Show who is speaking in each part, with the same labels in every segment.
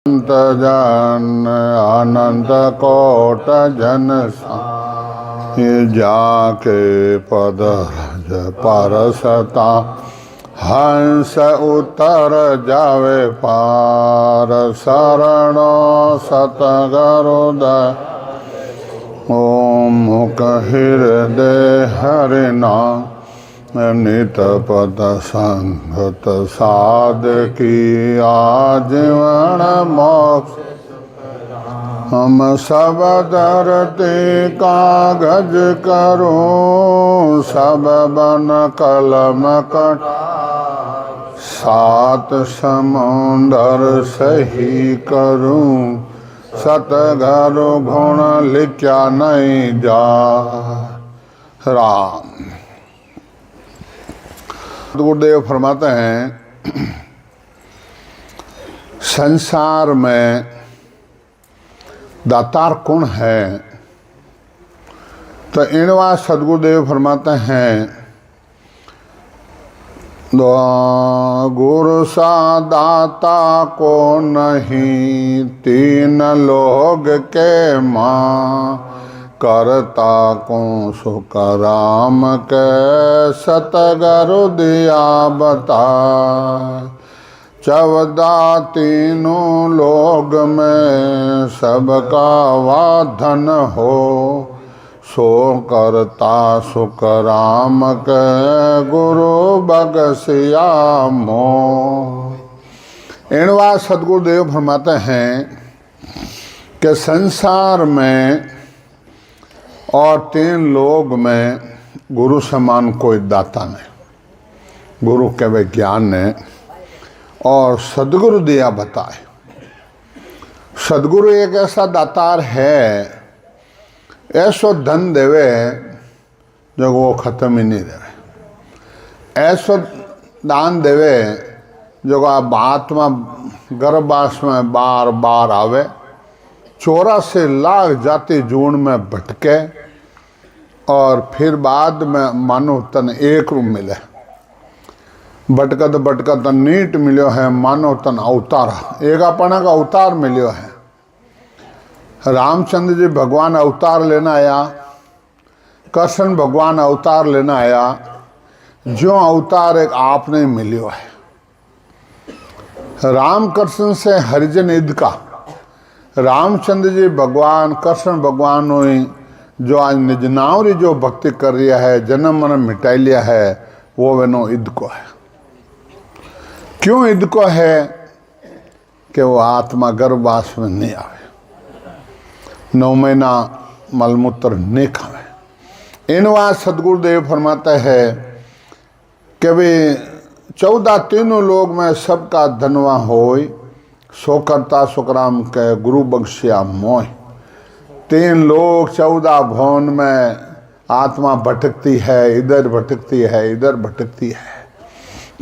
Speaker 1: अनंत जन अनंत कोट जन जाके पद परसता हंस उतर जावे पार शरणो सतगरुदय ओम मुख हृदय हरिना नित पद संगत साधकी आजीवन मोक्ष हम सब धरती कागज करूं सब बन कलम कट सात समुंदर सही करूं सतगुरु गुण लिखा नहीं जा राम। गुरुदेव फरमाते हैं संसार में दातार कौन है? तो इनवा सदगुरुदेव फरमाते हैं गुरु सा दाता को नहीं तीन लोग के माँ करता को सुख राम के सतगुरु दिया बता 14 तीनों लोग में सबका वाधन हो सो करता सुख राम के गुरु बगसिया मो। इनवा सदगुरुदेव फरमाते हैं कि संसार में और 3 लोग में गुरु समान कोई दाता नहीं। गुरु के वे ज्ञान ने और सदगुरु दिया बताए। सदगुरु एक ऐसा दातार है ऐसो धन देवे जो वो खत्म ही नहीं देवे, ऐसो दान देवे जो आप आत्मा गर्भवास में बार बार आवे 84 लाख जाति जून में भटके और फिर बाद में मानो तन एक रूप मिले। भटकत भटकत नीट मिलो है मानो तन अवतार एक अपना का अवतार मिलो है। रामचंद्र जी भगवान अवतार लेना आया, कृष्ण भगवान अवतार लेना आया, जो अवतार एक आपने मिलियो है। राम कृष्ण से हरिजन ईद का रामचंद्र जी भगवान कृष्ण भगवान जो आज निज नावरी जो भक्ति कर रिया है जन्म मन मिटाई लिया है वो वेनो ईद को है। क्यों ईद को है कि वो आत्मा गर्भवास में नहीं आवे, 9 महीना मलमूत्र नहीं खावे। इनवा सदगुरुदेव फरमाता है कि वे 14 तीनों लोग में सबका धनवा होय सो करता सुखराम के गुरु बख्शिया मोह। 3 लोग 14 भवन में आत्मा भटकती है, इधर भटकती है इधर भटकती है।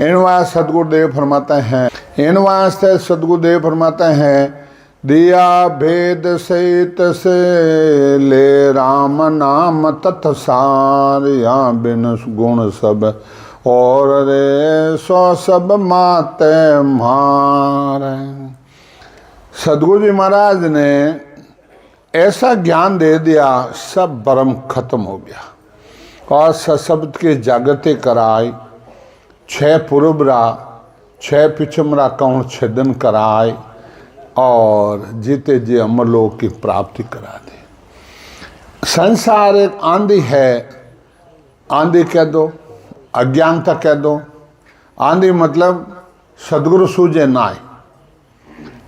Speaker 1: इनवा सदगुरुदेव फरमाते हैं, इनवा से सदगुरुदेव फरमाते हैं दिया भेद सहित से ले राम नाम तत्सार या बिन गुण सब और रे सो सब माते मारे। सदगुरु जी महाराज ने ऐसा ज्ञान दे दिया सब भ्रम खत्म हो गया और सशब्द की जागृति कराई 6 पुरबरा 6 पिछमरा कौन छेदन कराए और जीते जी अमरलोक की प्राप्ति करा दी। संसार एक आंधी है, आंधी कह दो अज्ञानता कह दो। आंधी मतलब सदगुरु सूझे नाय,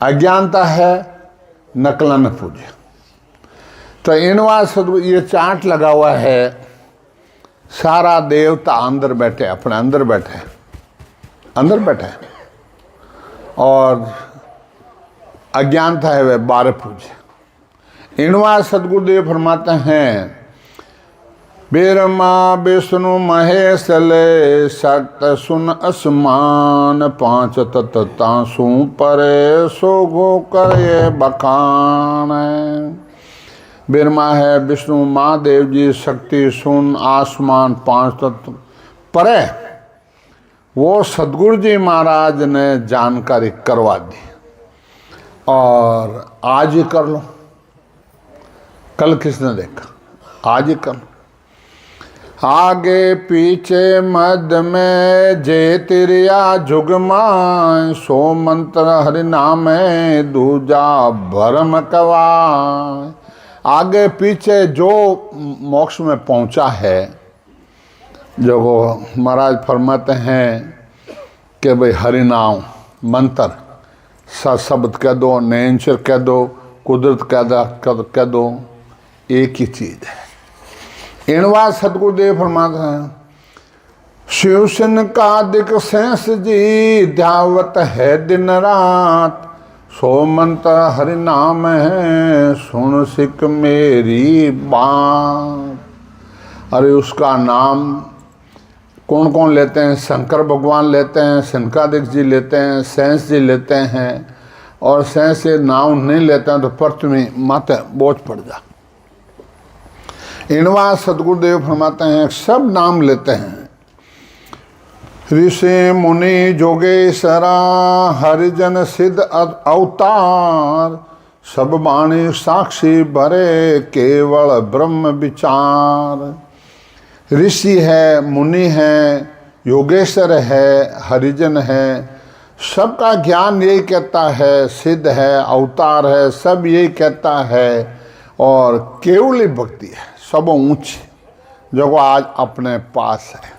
Speaker 1: अज्ञानता है नकला न पूजे। तो इनवा सदगुरु ये चार्ट लगा हुआ है, सारा देवता अंदर बैठे अपने अंदर बैठे और अज्ञानता है वे 12 पूजे। इनवा सदगुरुदेव फरमाते हैं बेरमा विष्णु महेश ले सत सुन असमान 5 तत्ता सु परे सो गो करे बखान। बिरमा है विष्णु महादेव जी शक्ति सुन आसमान 5 तत्व परे वो सदगुरु जी महाराज ने जानकारी करवा दी। और आज ही कर लो, कल किसने देखा, आज ही कर लो। आगे पीछे मध्य में जे तिरिया जुगमाय, सो मंत्र हरि नाम दूजा भरम कवाय। आगे पीछे जो मोक्ष में पहुंचा है, जो महाराज फरमाते हैं कि भाई हरि नाम मंत्र शब्द कह दो, नेचर कह दो, कुदरत कह दो, एक ही चीज है। इनवा सतगुरुदेव फरमाते हैं, शिवसन का दिक सेंस जी ध्यावत है दिन रात, सो मंत्र हरि नाम है सुन सिख मेरी बात। अरे उसका नाम कौन कौन लेते हैं? शंकर भगवान लेते हैं, सनकादिक जी लेते हैं, सेंस जी लेते हैं, और सेंस से नाम नहीं लेते हैं तो पृथ्वी माथे बोझ पड़ जा। इनवा सतगुरुदेव फरमाते हैं सब नाम लेते हैं। ऋषि मुनि जोगेश्वरा हरिजन सिद्ध अवतार, सब वाणी साक्षी भरे केवल ब्रह्म विचार। ऋषि है, मुनि है, योगेश्वर है, हरिजन है, सबका ज्ञान यही कहता है, सिद्ध है, अवतार है, सब यही कहता है, और केवली भक्ति है सब ऊंची जो आज अपने पास है।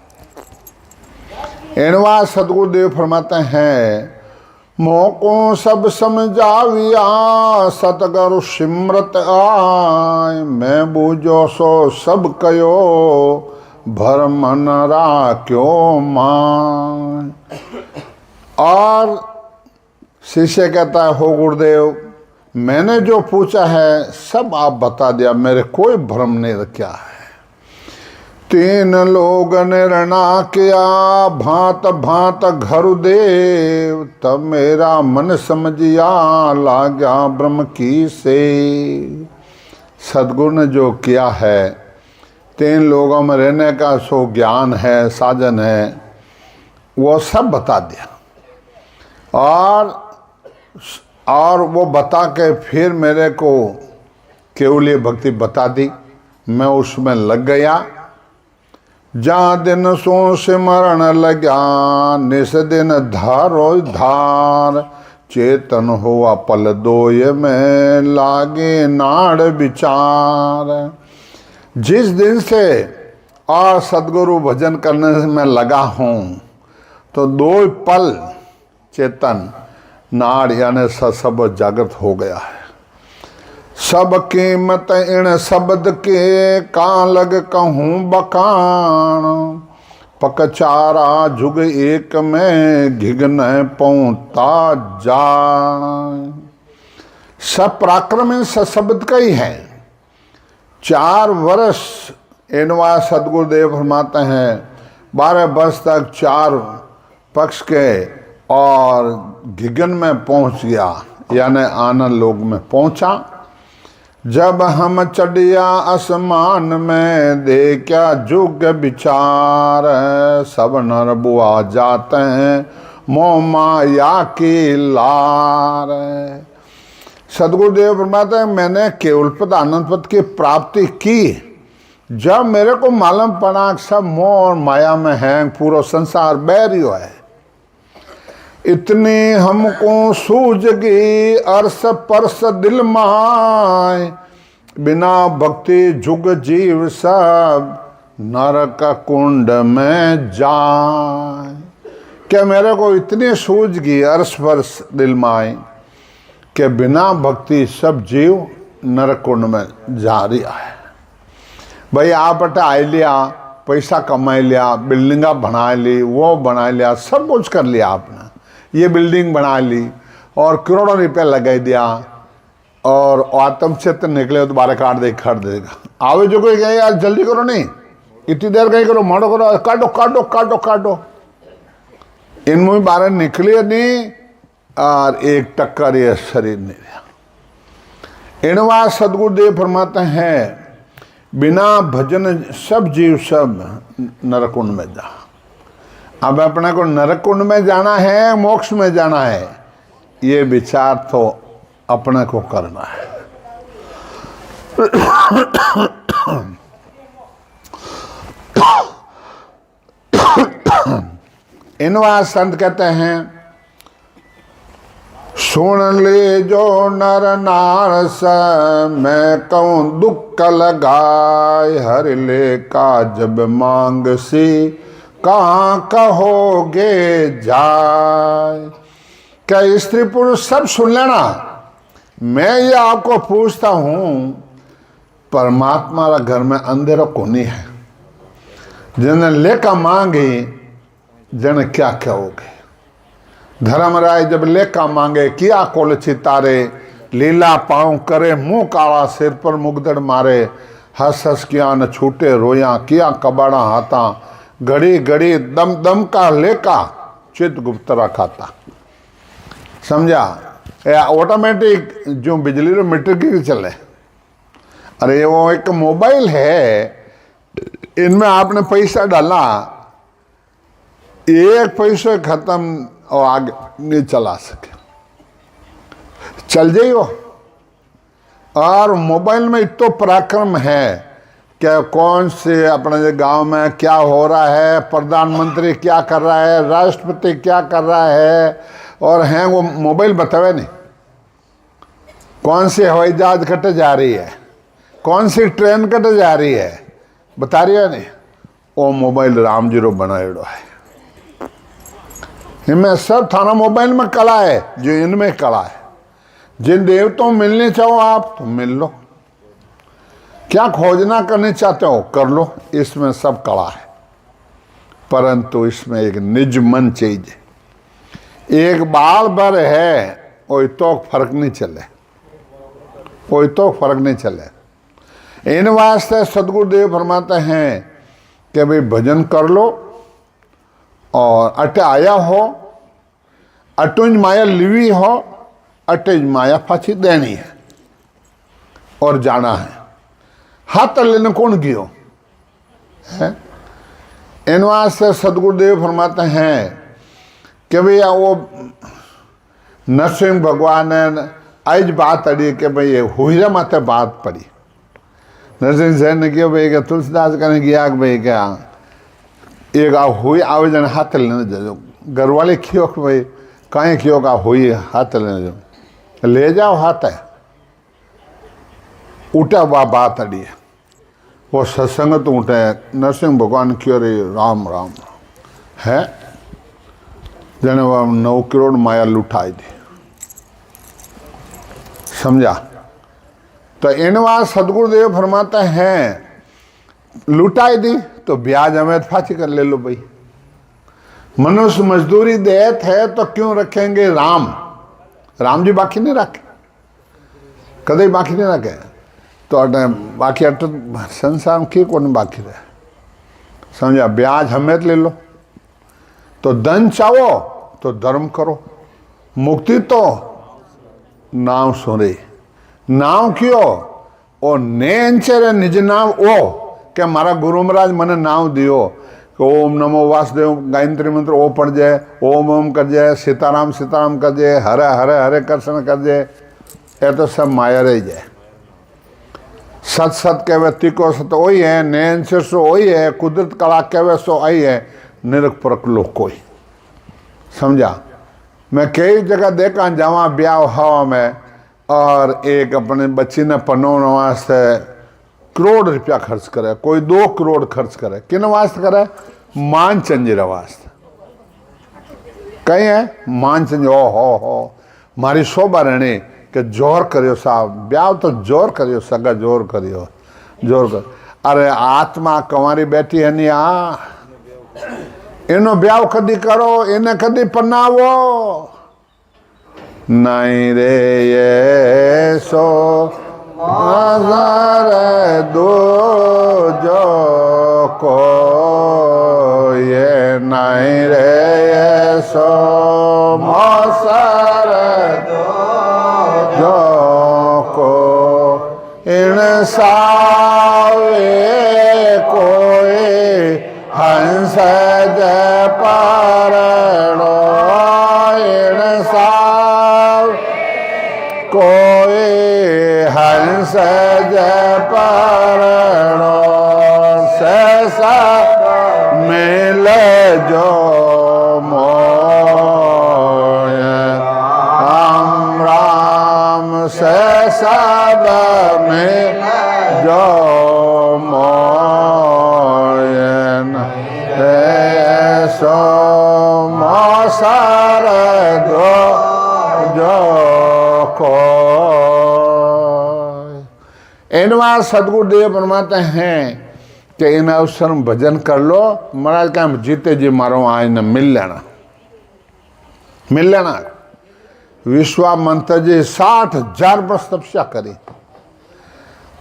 Speaker 1: इनवा सतगुरुदेव फरमाते हैं, मोको सब समझाविया सतगुरु सिमरत आय, मैं बूझो सो सब कयो भरम न राख्यो मान। और शिष्य कहता है, हो गुरुदेव मैंने जो पूछा है सब आप बता दिया, मेरे कोई भ्रम नहीं रखा है। तीन लोग निर्णय किया भांत भांत घर देव, तब मेरा मन समझिया लाग्या ब्रह्म की से। सद्गुरु ने जो किया है, तीन लोगों में रहने का सो ज्ञान है, साधन है, वो सब बता दिया। और वो बता के फिर मेरे को केवली भक्ति बता दी, मैं उसमें लग गया। जहाँ दिन सो सिमरण लग्या, निस दिन धारो धार, चेतन हुआ पल दोय में लागे नाड़ विचार। जिस दिन से और सदगुरु भजन करने में लगा हूँ, तो दो पल चेतन नाड़ यानी सब जागृत हो गया है। सब कीमत इन शब्द के कान लग कहूँ बखान, पकचारा जुग एक में घिघन पहुँचता जान। सब पराक्रम शब्द का ही है। 4 वर्ष इनवा सदगुरुदेव फरमाते हैं, 12 वर्ष तक 4 पक्ष के और घिघन में पहुंच गया, यानी आनंद लोक में पहुंचा। जब हम चढ़िया आसमान में देखा जुग विचार, सब नर बुआ जाते हैं मोह माया की लार। सदगुरुदेव फरमाते हैं, मैंने केवल पद आनंद पद की प्राप्ति की जब मेरे को मालूम पड़ा सब मोह और माया में है, पूरा संसार बैरियो है। इतनी हमको सूझ गई अर्स परस दिल माय, बिना भक्ति जुग जीव सब नरक कुंड में जाए। क्या मेरे को इतनी सूझ गई अर्स परस दिल माय कि बिना भक्ति सब जीव नरक कुंड में जा रहा है। भाई आप अटा आई लिया, पैसा कमाई लिया, बिल्डिंगा बना ली, वो बना लिया, सब कुछ कर लिया आपने, ये बिल्डिंग बना ली और करोड़ों रुपया लगा दिया, और आत्म क्षेत्र निकले तो 12 काट दे खड़ देगा। आवे जो कोई कहे यार जल्दी करो, नहीं इतनी देर कहीं करो, मारो करो, काटो काटो काटो काटो, इनमें 12 निकले नहीं और एक टक्कर ये शरीर नहीं रहा। इनवा सदगुरुदेव फरमाते हैं, बिना भजन सब जीव सब नरकुंड में जा। अब अपने को नरकुंड में जाना है, मोक्ष में जाना है, ये विचार तो अपने को करना है। इनवा संत कहते हैं, सुन ले जो नर नार स, मैं कहूँ दुख लगाए, हर ले का जब मांग सी, कहाँ कहोगे जाए। क्या स्त्री पुरुष सब सुन लेना, मैं ये आपको पूछता हूं, परमात्मा का घर में अंधेरा कोनी है, जिन्हें लेकर मांगे जन क्या कहोगे। धर्मराय जब लेकर मांगे, किया कोल चितारे, लीला पाँव करे मुंह काला, सिर पर मुगदड़ मारे, हंस हंस किया न छूटे रोया, किया कबाड़ा हाथा, घड़ी घड़ी दम दम का लेका, चित गुप्त रखाता। समझा? ऑटोमेटिक जो बिजली रो मीटर की चले। अरे वो एक मोबाइल है, इनमें आपने पैसा डाला, एक पैसे खत्म और आगे नहीं चला सके, चल जाइयो। और मोबाइल में इतना पराक्रम है कि कौन से अपने गांव में क्या हो रहा है, प्रधानमंत्री क्या कर रहा है, राष्ट्रपति क्या कर रहा है, और हैं वो मोबाइल बतावे नहीं। कौन सी हवाई जहाज कट जा रही है, कौन सी ट्रेन कट जा रही है, बता रही है नहीं। वो मोबाइल राम जी रो बनाएड़ो है। इनमें सब थाना मोबाइल में कला है, जो इनमें कला है। जिन देवताओं मिलने चाहो आप तो मिल लो, क्या खोजना करने चाहते हो कर लो, इसमें सब कला है। परंतु इसमें एक निज मन चाहिए। एक बाल भर है, कोई तो फर्क नहीं चले, कोई तो फर्क नहीं चले। इन वास्ते सदगुरुदेव फरमाते हैं कि भाई भजन कर लो, और अटे आया हो, अटुंज माया लिवी हो, अटेज माया फाची देनी है और जाना है। हाथ लेने कौन गियो है? इन वास्ते सदगुरुदेव फरमाते हैं कि भैया वो नरसिंह भगवान ने आज बात अड़ी कि भाई हुईरा माते बात पड़ी। नरसिंह सैन ने किया भाई क्या तुलसीदास कहने गया कि भाई क्या एक हुई आवेदन हाथ लेने जो घर वाले खियो कि भाई कहीं खियो का हुई हाथ लेने जो ले जाओ हाथ है उठा वह बात अड़ी है वो सत्संग तो उठे नरसिंह भगवान क्यों रे राम राम है जने वह 9 करोड़ माया लुटाई दी। समझा? तो इनवा सदगुरुदेव फरमाते हैं लुटाई दी तो ब्याज हमें फांसी कर ले लो भाई। मनुष्य मजदूरी देत है तो क्यों रखेंगे राम? राम जी बाकी नहीं रखे, कदे बाकी नहीं रखे। तो बाकी अट संसार में की कौन बाकी रहे। समझा? ब्याज हमें ले लो। तो धन चाहो तो धर्म करो, मुक्ति तो नाम सुने। नाम क्यों? ओ नैन चेरे निज नाम ओ के मारा गुरु महाराज मने नाम दियो कि ओम नमो वासुदेव गायत्री मंत्र ओ पढ़ जाए, ओम ओम कर जाए, सीताराम सीताराम कर जाए, हरे हरे हरे कृष्ण कर जाए, ये तो सब माया रह जाए। सत सत कहवे तिको सत वही है, नैन से सो वही है, कुदरत कला कहवे सो आई है, निरख परख लो कोई। समझा? मैं कई जगह देखा जावा ब्याह हवा में और एक अपने बच्ची ने पनोने वास्ते करोड़ रुपया खर्च करे, कोई 2 करोड़ खर्च करे। किन वास्ते करे? मान चंजीरा वास्ते। कहीं है मान चंज ओ हो मारी शोभा रहने के जोर करियो साहब, ब्याह तो जोर करियो, सगा जोर करियो, जोर कर। अरे आत्मा कंवारी बैठी है नहीं आ इनो ब्याह कदी करो, इन्हें कदी पनावो नहीं रे ये सो मजार दो जो को ये नहीं रे ये सो मजार दो जो को इंसावे कोई हंस जय पारणो इंसाव को हंस जय परणो सहसा मिल जो मोय राम राम सहसा मिल जो मोय सो मोसार दो जो को इनवा सदगुरुदेव फरमाते हैं कि इन अवसर में भजन कर लो। महाराज का जीते जी मारो आज न मिल लेना। विश्वामित्र जी 60,000 वर्ष तपस्या करी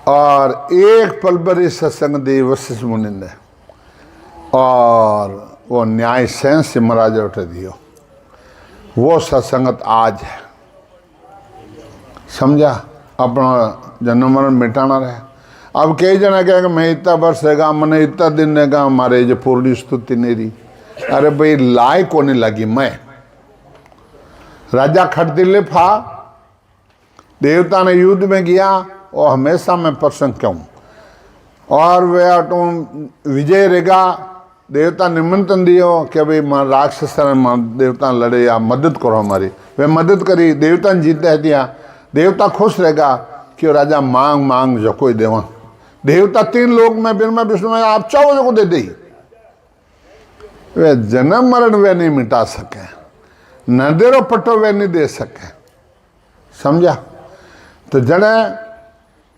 Speaker 1: और एक पल पर सत्संग दी वशिष्ठ मुनि ने, और वो न्याय सेंस से महाराज उठ दियो। वो सत्संगत आज है, समझा। अपना जन्म मरण मिटाना रहे। अब कई जना कहेगा मैं इतना वर्ष रहेगा, मैंने इतना दिन रहेगा, हमारे जो पूर्ण स्तुति नहीं रही। अरे भाई लायक होने लगी। मैं राजा खटदिल्ले था, देवता ने युद्ध में गया और हमेशा मैं प्रसन्न क्यों, और वे तुम विजय रहेगा। देवता निमंत्रण दियो कि भाई राक्षस देवता लड़े या मदद करो हमारी। वे मदद करी, देवता ने जीत दिया। देवता खुश रहेगा कि राजा मांग मांग जो कोई देवा। देवता 3 लोग में ब्रह्मा विष्णु में आप चाहो जो को दे दी। वे जन्म मरण वे नहीं मिटा सके, न देरो पट्टो वे नहीं दे सके, समझा। तो जड़े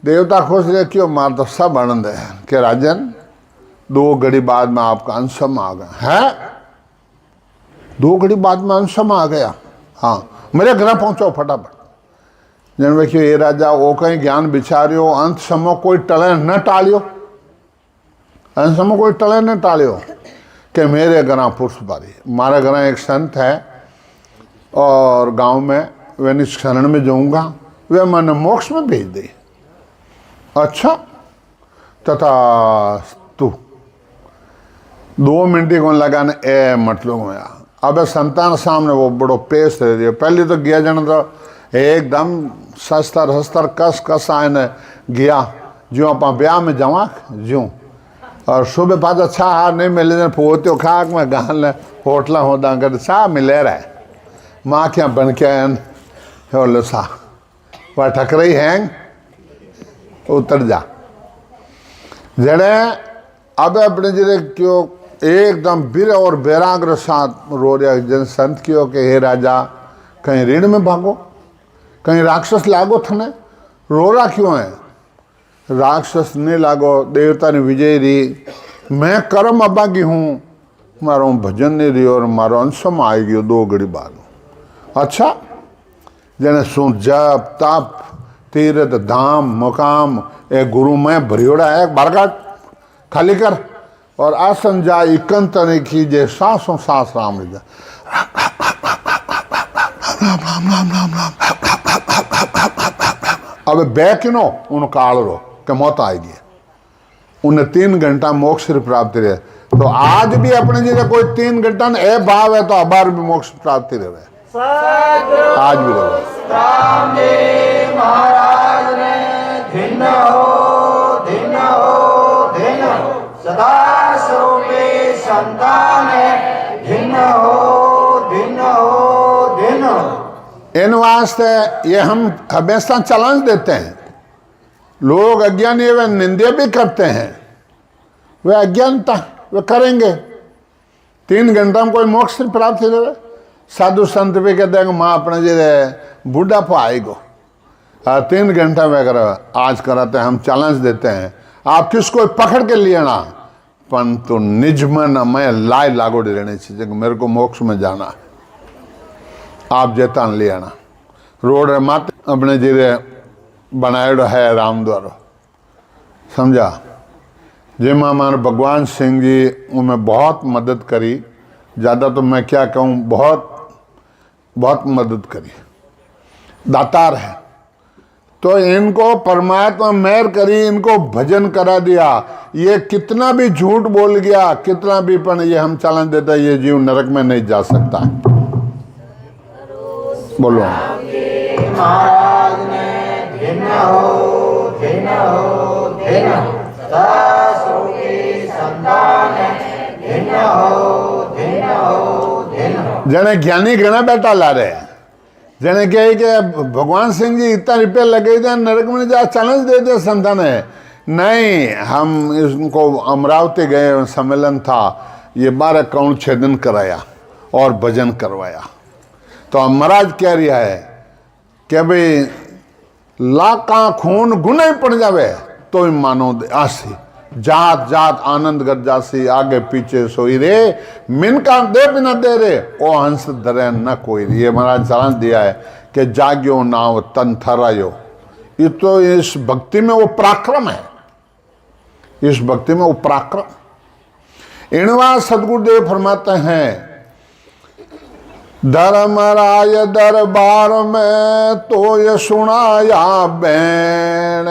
Speaker 1: देवता खुश रहे क्यों, मार तो सब आनंद है कि राजन 2 घड़ी बाद में आपका अंशम आ गया है। 2 घड़ी बाद में अंशम आ गया। हाँ, मेरे घर पहुंचो फटाफट। जन देखियो ये राजा वो कहीं ज्ञान बिचारियो, अंत समय कोई टले न टालियो, अंत समय कोई टले न टालियो कि मेरे घर पुरुष बारी। हमारे घर एक संत है और गांव में, वे निष्करण में जाऊंगा, वे मैंने मोक्ष में भेज दे। अच्छा तथा तू 2 मिनट को लगाने ए मतलब में अब संतान सामने वो बड़ो पेश रह रही है। पहले तो गया जन तो एकदम सस्तर कस आने गया जो आप ब्याह में जावा ज्यों, और सुबह पास अच्छा हार नहीं मिले पोत्यो खाक में गाल होटल होदा कर सा मिले रहे माँ क्या बन के होलो सा वह ठकरई हैंग उतर जा जड़े। अब अपने जरे क्यों एकदम वीर और वैराग्र साथ रो रहा जन संत क्यों के हे राजा कहीं ऋण में भागो, कहीं राक्षस लागो थने, रो रहा क्यों है। राक्षस ने लागो, देवता ने विजय री, मैं कर्म अभागी हूँ, मारो भजन नहीं रही और मारो अंशम आएगी 2 घड़ी बाद। अच्छा जने सु जप तप तीर्थ धाम मुकाम ए गुरु में भरियोड़ा है बारगाट खाली कर और आसन जा इकन तने कीजिए सांसों सांस राम जा राम राम राम राम राम। अब बैकिनो उन काल रो के मौत आएगी, उन्हें 3 घंटा मोक्ष प्राप्ति रहे। तो आज भी अपने जैसे कोई 3 घंटा ए भाव है तो अबार भी मोक्ष प्राप्ति रहे, आज भी रहे।
Speaker 2: महाराज ने धिन हो सदा स्वरूपी संतान धिन हो।
Speaker 1: इन वास्ते ये हम हमेशा चैलेंज देते हैं। लोग अज्ञानी वे निंदा भी करते हैं, वे अज्ञानता वे करेंगे। 3 घंटा में कोई मोक्ष प्राप्त रहे। साधु संत भी कहते हैं माँ अपने जे बुढ़ापा आएगो 3 घंटा में अगर आज कराते हैं, हम चैलेंज देते हैं। आप किसको पकड़ के लिए ना परंतु निज मन मैं लाए लागोड़ी रहने चाहिए, मेरे को मोक्ष में जाना है। आप जेता ले आना रोड मत अपने जीरे बनाएड़ो है राम द्वारो, समझा। जिसमें हमारे भगवान सिंह जी उनमें बहुत मदद करी, ज़्यादा तो मैं क्या कहूँ, बहुत मदद करी, दातार है। तो इनको परमात्मा मेहर करी, इनको भजन करा दिया। ये कितना भी झूठ बोल गया, कितना भी पण ये हम चलन देता, ये जीव नरक में नहीं जा सकता। बोलो
Speaker 2: महाराज ने
Speaker 1: जने ज्ञानी घना बैठा ला रहे, जने कहे कि भगवान सिंह जी इतना रुपये लगे थे नरक में जा चैलेंज दे दे संतान है। नहीं, हम इसको अमरावती गए, सम्मेलन था, ये 12 कौन छेदन कराया और भजन करवाया। तो महाराज कह रहा है कि भाई लाखा खून गुना ही पड़ जावे तो ही मानो आसी, जात जात आनंद कर जासी, आगे पीछे सोई रे, मिनका दे बिना दे रे, ओ हंस दरे न कोई। ये महाराज चलान दिया है कि जाग्यो नाव तन थरायो। ये तो इस भक्ति में वो पराक्रम है, इस भक्ति में वो पराक्रम। इनवा सदगुरुदेव फरमाते हैं, धर्मराय दरबार में तो ये सुनाया बैन,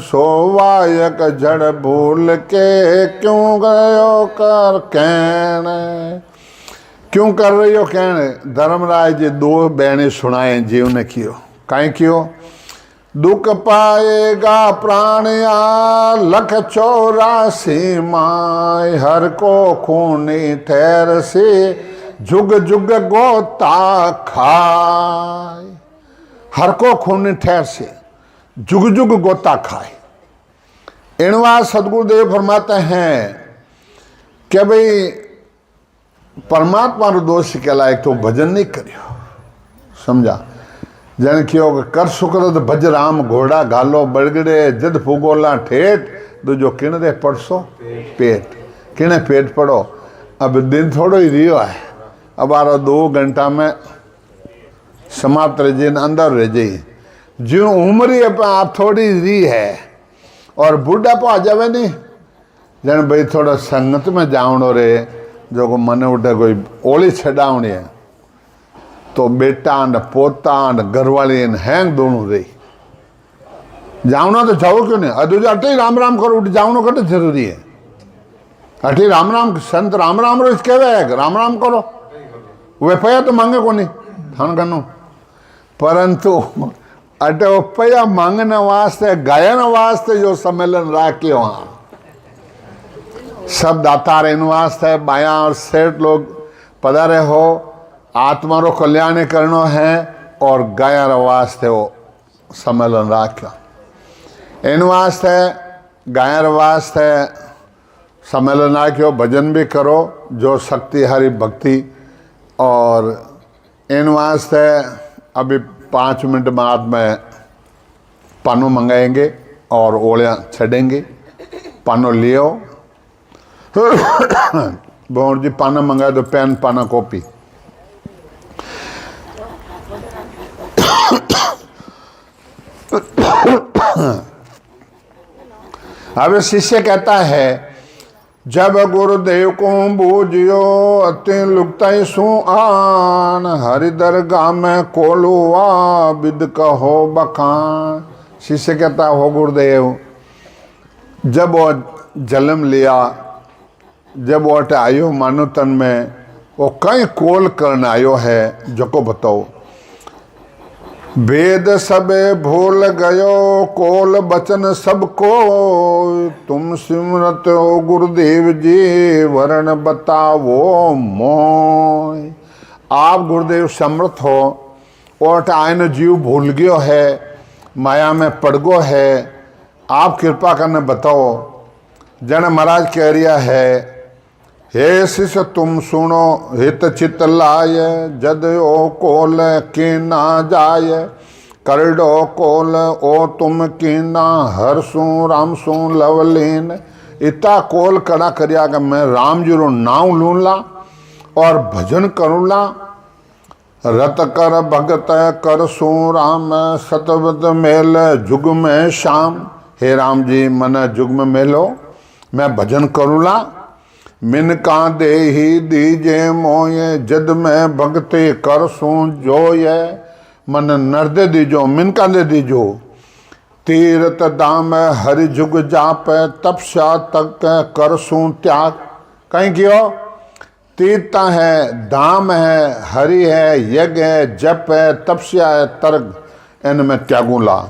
Speaker 1: सोवायक जड़ भूल के क्यों गयो कर कहन। क्यों कर रही हो कहन? धर्मराय जी 2 बहने सुनाए जीव ने कियो, काहे कियो? दुख पाएगा प्राणया लख 84 माय, हर को खूनी ठहर से जुग जुग गोता खाए। हर को खूनी ठहर से जुग जुग गोता खाए। इनवा सदगुरुदेव फरमाते हैं कि भाई परमात्मा रो दोष के लायक तो भजन नहीं करियो, समझा? जन क्यों कर सुकर भज राम घोड़ा घालो बड़गड़े, जद फुगोला ठेठ, दूजो किण दे पड़सो पेट। किणे पेट पड़ो? अब दिन थोड़ो ही रियो है, अब 2 घंटा में समाप्त रह जाए, अंदर रह जाइए। जो उम्र ही आप थोड़ी री है और बूढ़ा पा जावे नहीं, जन भाई थोड़ा संगत में जावणो रे, जो को मन उठे कोई ओली छड़ावनी है तो बेटा न पोता न घरवाली हैंग दोनों रही जावना तो जाओ क्यों नहीं? अदूजा अटे राम राम करो, उठ जावनो कटे जरूरी है। अटे राम राम संत राम राम रोज कहवे राम राम करो, वे पया तो मांगे को नहीं थान करनो, परंतु अटे पया मांगने वास्ते गायन वास्ते जो सम्मेलन राखे वहां सब दातार इन वास्ते बाया और सेठ लोग पधारे हो, आत्मा रो कल्याण करनो है और गायन वास्ते वो सम्मेलन राख्यो। इन वास्ते गायन वास्ते सम्मेलन राख्यो, भजन भी करो जो शक्ति हरि भक्ति। और इन वास्ते अभी 5 मिनट बाद में पानो मंगाएंगे और ओलियाँ छड़ेंगे। पानो लियो बोर जी, पाना मंगाए तो पेन पाना कॉपी। अब शिष्य कहता है, जब गुरुदेव को बूझियो अति लुकता सु आन, हरि दरगाह में कोलुआ विद कहो बखान। शिष्य कहता हो गुरुदेव, जब वो जन्म लिया, जब वो आयो मानो तन में, वो कई कोल करने आयो है, जो को बताओ। वेद सबे भूल गयो कोल बचन सबको, तुम सिमरत हो गुरुदेव जी वर्ण बताओ मोय। आप गुरुदेव समर्थ हो और आयन जीव भूल गयो है, माया में पड़ गो है, आप कृपा करने बताओ। जन महाराज कह रिया है, हे शिष्य तुम सुनो हित चित लाय, जद ओ कोल की ना जाय, करडो कोल ओ तुम की ना हरसू राम सू लवलीन। इतना कोल कड़ा करिया कि मैं राम जी रो नाम लूला और भजन करूला। रत कर भगत कर सू राम, सतवत मेल जुग में शाम। हे राम जी मन जुग में मेलो, मैं भजन करूला। मिनका दे ही दीजे मोये, जद मैं भक्ति कर सू जोय। मन नर्दे दीजो, मिनका दे दीजो। तीरथ दाम हरि जुग जाप, तपस्या तक कर सू त्याग। कहीं क्यों? तीर्थ है, धाम है, हरि है, यज्ञ है, जप है, तपस्या है, तर्क, इनमें त्यागूला।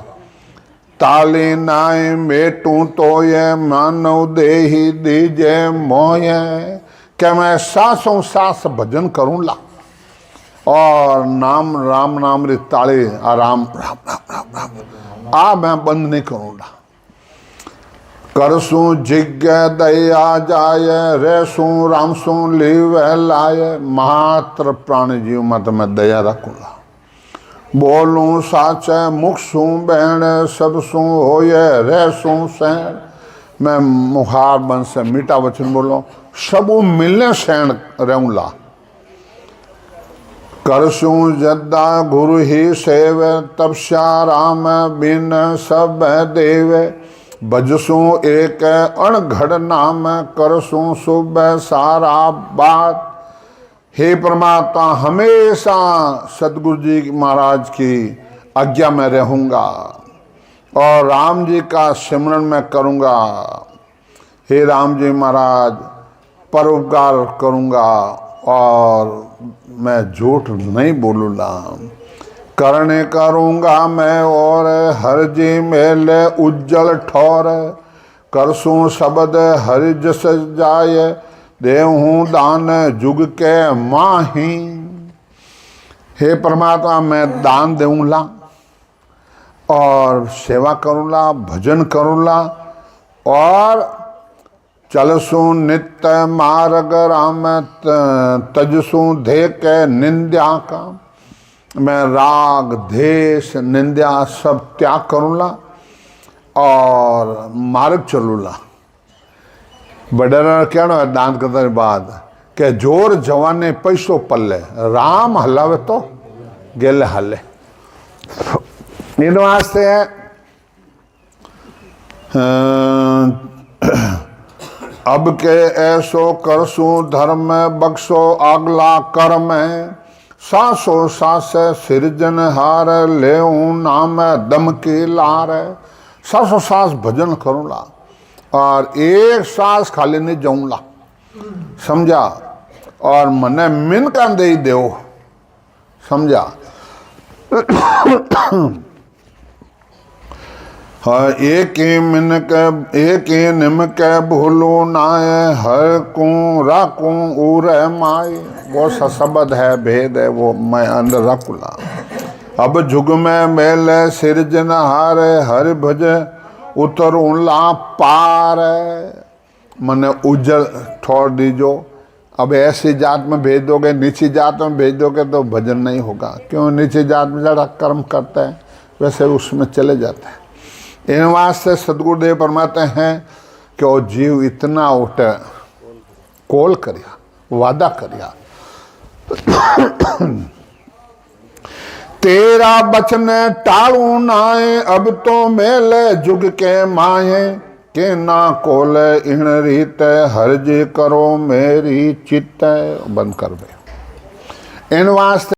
Speaker 1: ताली नाय मेटू तो ये मानव दे ही दीजे मोय, क्या मैं सांसों सांस भजन करूँला। और नाम राम नाम रे ताले आराम राम राम राम राम आ मैं बंद नहीं करूँगा। करसू जिज्ञ दया जाय रेसू रामसू लीव लाय मात्र प्राणी जीव मत मैं दया रखूँगा। बोलूं साच मुख सू बहन सब सू होय रेसू सैन मैं मुखार बन से मीठा वचन बोलो सबू मिलने सैन रहूँला। करसू जद्दा गुरु ही सेव तपस्या राम बिन सब देव बजसू एक अणघड़ नाम करसू शुभ सारा बात। हे परमात्मा हमेशा सदगुरु जी महाराज की आज्ञा में रहूँगा और राम जी का सिमरन मैं करूँगा। हे राम जी महाराज परोपकार करूँगा और मैं झूठ नहीं बोलूँगा। करने करूँगा मैं और हर जी मेल उज्जवल ठौर करसू शब्द हरि जस जाय देहूँ दान जुग के माही। हे परमात्मा मैं दान दूँगा और सेवा करूँगा भजन करूँगा और चलसू नित्य मार्ग राम तजसू धे के निंदा का मैं राग देश निंदा सब त्याग करूँगा और मार्ग चलूँगा। बडर क्या दान करने बाद के जोर जवाने पैसों पल्ले राम हलावे तो गेले हले। इन वास्ते अब के ऐसो करसू धर्म बख्शो अगला कर्म सासो सास सिरजन हार ले नाम दम की लार। सासो सास भजन करूँगा और एक सांस खाली नहीं जाऊँगा समझा और मने मिन का दे दो समझा। हाँ एक ही मिन के एक ही निम के भूलू नाय हर को राकू उर माए वो शब्द है भेद है वो मैं अंदर रखूला। अब जुग में मेल सिरजन हार हर भज उतर उला पार मने उज्जल छोड़ दीजो। अब ऐसी जात में भेज दोगे नीची जात में भेज दोगे तो भजन नहीं होगा। क्यों नीची जात में ज़्यादा कर्म करता है वैसे उसमें चले जाते हैं। इन वास्ते सदगुरुदेव फरमाते हैं कि वो जीव इतना उठ कोल करिया वादा करिया तेरा बचन टालू नाए अब तो मेल जुग के माए के ना कोल इन रीत हर जी करो मेरी चित्त बंद कर दे। इन वास्ते